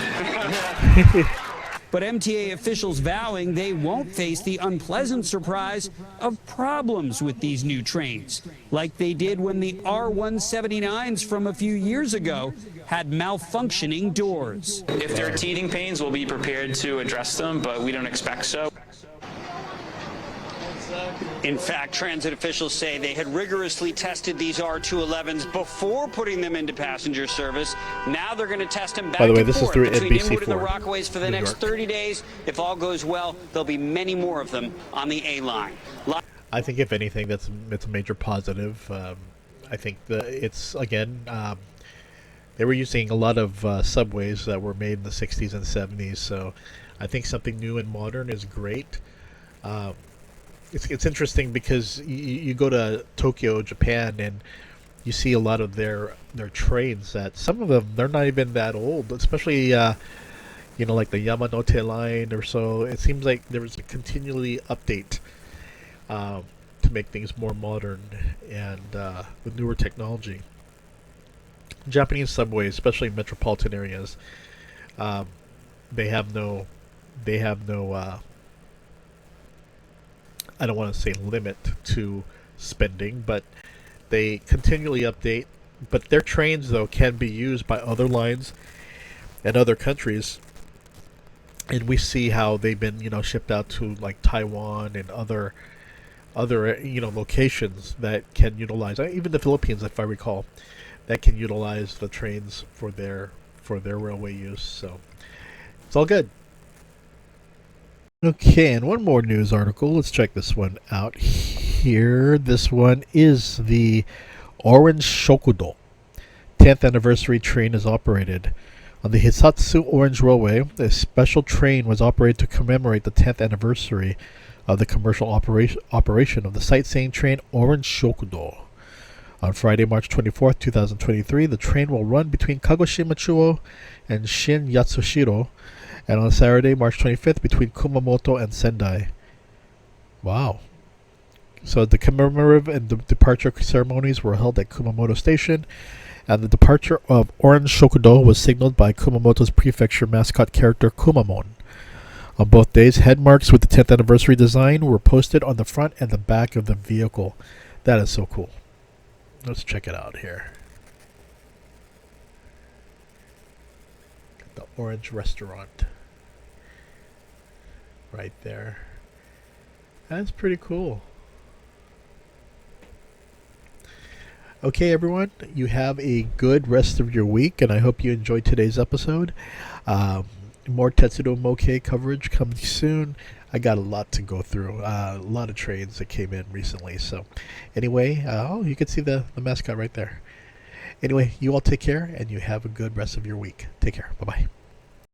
But MTA officials vowing they won't face the unpleasant surprise of problems with these new trains, like they did when the R179s from a few years ago had malfunctioning doors. If there are teething pains, we'll be prepared to address them, but we don't expect so. In fact, transit officials say they had rigorously tested these R211s before putting them into passenger service. Now they're going to test them back By the way, and this is forth through between Inwood NBC4, and the Rockaways for the New next York. 30 days. If all goes well, there'll be many more of them on the A line. I think, if anything, it's a major positive. I think it's, again, they were using a lot of subways that were made in the 60s and 70s, so I think something new and modern is great. It's interesting because you go to Tokyo, Japan, and you see a lot of their trains that some of them, they're not even that old, especially like the Yamanote line or so. It seems like there was a continually update to make things more modern and with newer technology. Japanese subways, especially in metropolitan areas, they have no I don't want to say limit to spending, but they continually update. But their trains, though, can be used by other lines and other countries, and we see how they've been, shipped out to like Taiwan and other locations that can utilize, even the Philippines, if I recall, that can utilize the trains for their railway use. So it's all good. Okay, and one more news article. Let's check this one out here. This one is the Orange Shokudo. 10th anniversary train is operated. On the Hisatsu Orange Railway, a special train was operated to commemorate the 10th anniversary of the commercial operation of the sightseeing train Orange Shokudo. On Friday, March 24th, 2023, the train will run between Kagoshima Chuo and Shin Yatsushiro, and on Saturday, March 25th, between Kumamoto and Sendai. Wow. So the commemorative and the departure ceremonies were held at Kumamoto Station, and the departure of Orange Shokudo was signaled by Kumamoto's prefecture mascot character Kumamon. On both days, head marks with the 10th anniversary design were posted on the front and the back of the vehicle. That is so cool. Let's check it out here. The Orange Restaurant. Right there. That's pretty cool. Okay, everyone, you have a good rest of your week, and I hope you enjoyed today's episode. More Tetsudo Mokei coverage coming soon. I got a lot to go through. A lot of trains that came in recently. So, anyway, you can see the mascot right there. Anyway, you all take care, and you have a good rest of your week. Take care. Bye-bye.